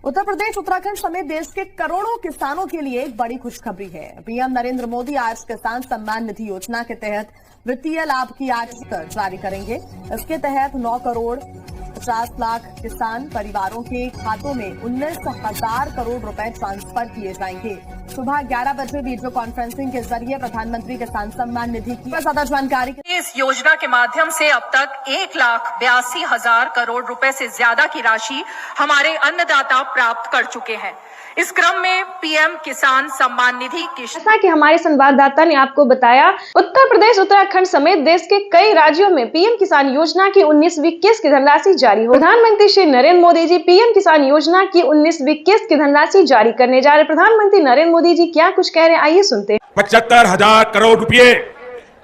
उत्तर प्रदेश उत्तराखंड समेत देश के करोड़ों किसानों के लिए एक बड़ी खुशखबरी है। पीएम नरेंद्र मोदी आज किसान सम्मान निधि योजना के तहत वित्तीय लाभ की आज जारी करेंगे। इसके तहत 9 करोड़ 50 लाख किसान परिवारों के खातों में 19,000 करोड़ रुपए ट्रांसफर किए जाएंगे। सुबह 11 बजे वीडियो कॉन्फ्रेंसिंग के जरिए प्रधानमंत्री किसान सम्मान निधि की ज्यादा जानकारी। इस योजना के माध्यम से अब तक 1,82,000 करोड़ रुपए से ज्यादा की राशि हमारे अन्नदाता प्राप्त कर चुके हैं। इस क्रम में पीएम किसान सम्मान निधि की, जैसा कि हमारे संवाददाता ने आपको बताया, उत्तर प्रदेश उत्तराखंड समेत देश के कई राज्यों में पीएम किसान योजना की 19वीं किस्त की धनराशि जारी हो। प्रधानमंत्री श्री नरेंद्र मोदी जी पीएम किसान योजना की 19वीं किस्त की धनराशि जारी करने जा रहे। प्रधानमंत्री नरेंद्र मोदी जी क्या कुछ कह रहे हैं, आइए सुनते हैं। 75,000 करोड़ रुपए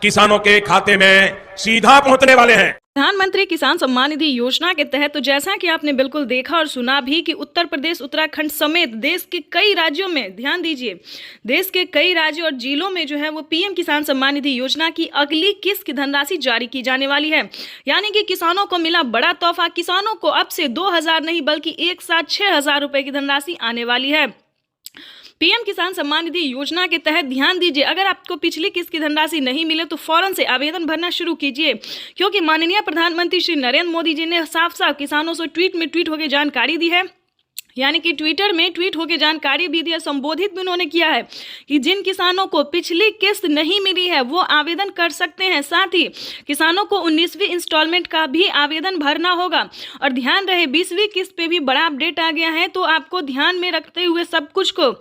किसानों के खाते में सीधा पहुंचने वाले हैं। प्रधानमंत्री किसान सम्मान निधि योजना के तहत तो जैसा कि आपने बिल्कुल देखा और सुना भी कि उत्तर प्रदेश उत्तराखंड समेत देश के कई राज्यों में, ध्यान दीजिए, देश के कई राज्यों और जिलों में जो है वो पीएम किसान सम्मान निधि योजना की अगली किस्त की धनराशि जारी की जाने वाली है। यानी कि किसानों को मिला बड़ा तोहफा। किसानों को अब से 2,000 नहीं बल्कि एक साथ 6,000 रुपए की धनराशि आने वाली है। पीएम किसान सम्मान निधि योजना के तहत ध्यान दीजिए, अगर आपको पिछली किस्त की धनराशि नहीं मिले तो फौरन से आवेदन भरना शुरू कीजिए, क्योंकि माननीय प्रधानमंत्री श्री नरेंद्र मोदी जी ने साफ साफ किसानों से ट्वीट होकर जानकारी दी है। यानी कि ट्विटर में ट्वीट होकर जानकारी भी दी है, संबोधित भी उन्होंने किया है कि जिन किसानों को पिछली किस्त नहीं मिली है वो आवेदन कर सकते हैं। साथ ही किसानों को 19वीं इंस्टॉलमेंट का भी आवेदन भरना होगा। और ध्यान रहे 20वीं किस्त पे भी बड़ा अपडेट आ गया है, तो आपको ध्यान में रखते हुए सब कुछ को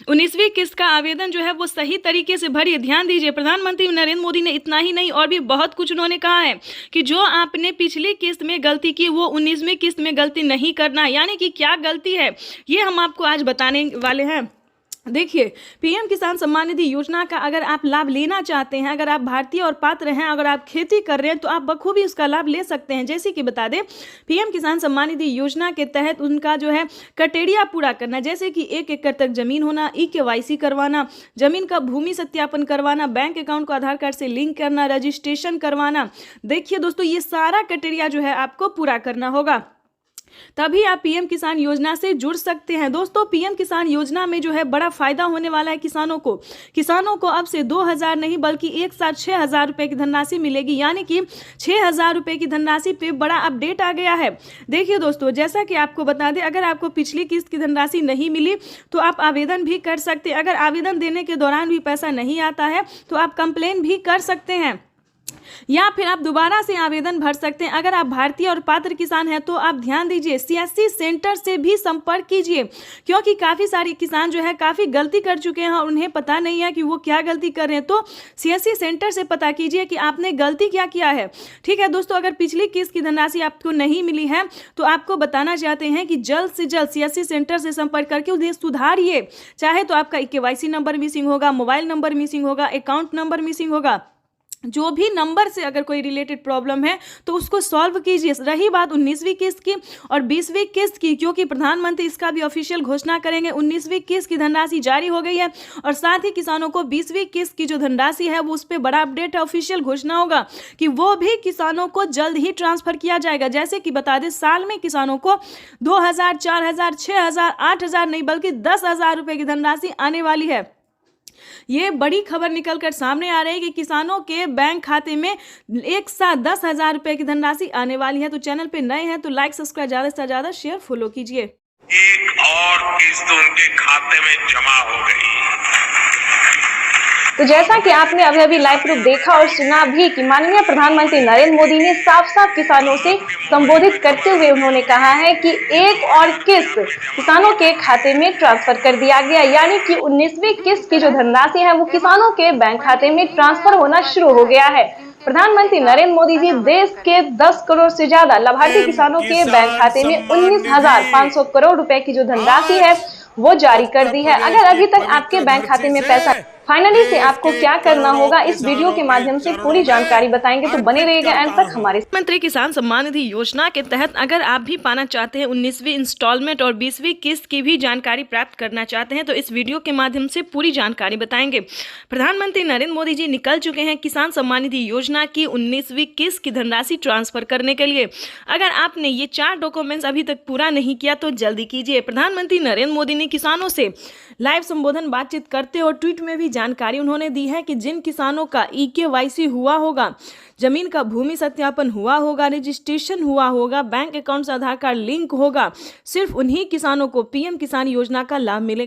19वीं किस्त का आवेदन जो है वो सही तरीके से भरिए। ध्यान दीजिए, प्रधानमंत्री नरेंद्र मोदी ने इतना ही नहीं और भी बहुत कुछ उन्होंने कहा है कि जो आपने पिछली किस्त में गलती की वो 19वीं किस्त में गलती नहीं करना। यानी कि क्या गलती है ये हम आपको आज बताने वाले हैं। देखिए, पीएम किसान सम्मान निधि योजना का अगर आप लाभ लेना चाहते हैं, अगर आप भारतीय और पात्र हैं, अगर आप खेती कर रहे हैं तो आप बखूबी उसका लाभ ले सकते हैं। जैसे कि बता दें, पीएम किसान सम्मान निधि योजना के तहत उनका जो है क्राइटेरिया पूरा करना, जैसे कि 1 एकड़ तक जमीन होना, KYC करवाना, जमीन का भूमि सत्यापन करवाना, बैंक अकाउंट को आधार कार्ड से लिंक करना, रजिस्ट्रेशन करवाना। देखिए दोस्तों, ये सारा क्राइटेरिया जो है आपको पूरा करना होगा, तभी आप पीएम किसान योजना से जुड़ सकते हैं। दोस्तों, पीएम किसान योजना में जो है बड़ा फायदा होने वाला है किसानों को अब से 2,000 नहीं बल्कि एक साथ 6,000 रुपए की धनराशि मिलेगी। यानी कि 6,000 रुपए की धनराशि पे बड़ा अपडेट आ गया है। देखिए दोस्तों, जैसा कि आपको बता दें, अगर आपको पिछली किस्त की धनराशि नहीं मिली तो आप आवेदन भी कर सकते हैं। अगर आवेदन देने के दौरान भी पैसा नहीं आता है तो आप कंप्लेन भी कर सकते हैं, या फिर आप दोबारा से आवेदन भर सकते हैं। अगर आप भारतीय और पात्र किसान हैं तो आप ध्यान दीजिए, CSC सेंटर से भी संपर्क कीजिए, क्योंकि काफ़ी सारे किसान जो है काफ़ी गलती कर चुके हैं और उन्हें पता नहीं है कि वो क्या गलती कर रहे हैं। तो CSC सेंटर से पता कीजिए कि आपने गलती क्या किया है। ठीक है दोस्तों, अगर पिछली किस्त की धनराशि आपको नहीं मिली है तो आपको बताना चाहते हैं कि जल्द से जल्द CSC सेंटर से संपर्क करके उन्हें सुधारिए। चाहे तो आपका KYC नंबर मिसिंग होगा, मोबाइल नंबर मिसिंग होगा, अकाउंट नंबर मिसिंग होगा, जो भी नंबर से अगर कोई रिलेटेड प्रॉब्लम है तो उसको सॉल्व कीजिए। रही बात 19वीं किस्त की और 20वीं किस्त की, क्योंकि प्रधानमंत्री इसका भी ऑफिशियल घोषणा करेंगे। 19वीं किस्त की धनराशि जारी हो गई है और साथ ही किसानों को 20वीं किस्त की जो धनराशि है वो उस पर बड़ा अपडेट है, ऑफिशियल घोषणा होगा कि वो भी किसानों को जल्द ही ट्रांसफर किया जाएगा। जैसे कि बता दें, साल में किसानों को 2,000, 4,000, 6,000, 8,000 नहीं बल्कि 10,000 रुपए की धनराशि आने वाली है। ये बड़ी खबर निकलकर सामने आ रही है कि किसानों के बैंक खाते में एक साथ 10,000 रुपए की धनराशि आने वाली है। तो चैनल पे नए हैं तो लाइक, सब्सक्राइब, ज्यादा से ज्यादा शेयर, फॉलो कीजिए। एक और किस्त उनके खाते में जमा हो गई। तो जैसा कि आपने अभी लाइव प्रूफ देखा और सुना भी कि माननीय प्रधानमंत्री नरेंद्र मोदी ने साफ साफ किसानों से संबोधित करते हुए उन्होंने कहा है कि एक और किस्त किसानों के खाते में ट्रांसफर कर दिया गया। यानी कि 19वीं किस्त की जो धनराशि है वो किसानों के बैंक खाते में ट्रांसफर होना शुरू हो गया है। प्रधानमंत्री नरेंद्र मोदी जी देश के 10 करोड़ से ज्यादा लाभार्थी किसानों के बैंक खाते में 19,500 करोड़ रुपए की जो धनराशि है वो जारी कर दी है। अगर अभी तक आपके बैंक खाते में पैसा फाइनली से आपको क्या करना होगा इस वीडियो के माध्यम से पूरी जानकारी बताएंगे, तो बने रहिएगा एंड तक हमारे। प्रधानमंत्री किसान सम्मान निधि योजना के तहत अगर आप भी पाना चाहते हैं 19वीं इंस्टॉलमेंट और 20वीं किस्त की भी जानकारी प्राप्त करना चाहते हैं तो इस वीडियो के माध्यम से पूरी जानकारी बताएंगे। प्रधानमंत्री नरेंद्र मोदी जी निकल चुके हैं किसान सम्मान निधि योजना की 19वीं किस्त की धनराशि ट्रांसफर करने के लिए। अगर आपने ये 4 डॉक्यूमेंट्स अभी तक पूरा नहीं किया तो जल्दी कीजिए। प्रधानमंत्री नरेंद्र मोदी ने किसानों से लाइव संबोधन बातचीत करते और ट्वीट में भी जानकारी उन्होंने दी है कि जिन किसानों का eKYC हुआ होगा, जमीन का भूमि सत्यापन हुआ होगा, रजिस्ट्रेशन हुआ होगा, बैंक अकाउंट से आधार कार्ड लिंक होगा, सिर्फ उन्हीं किसानों को पीएम किसान योजना का लाभ मिलेगा।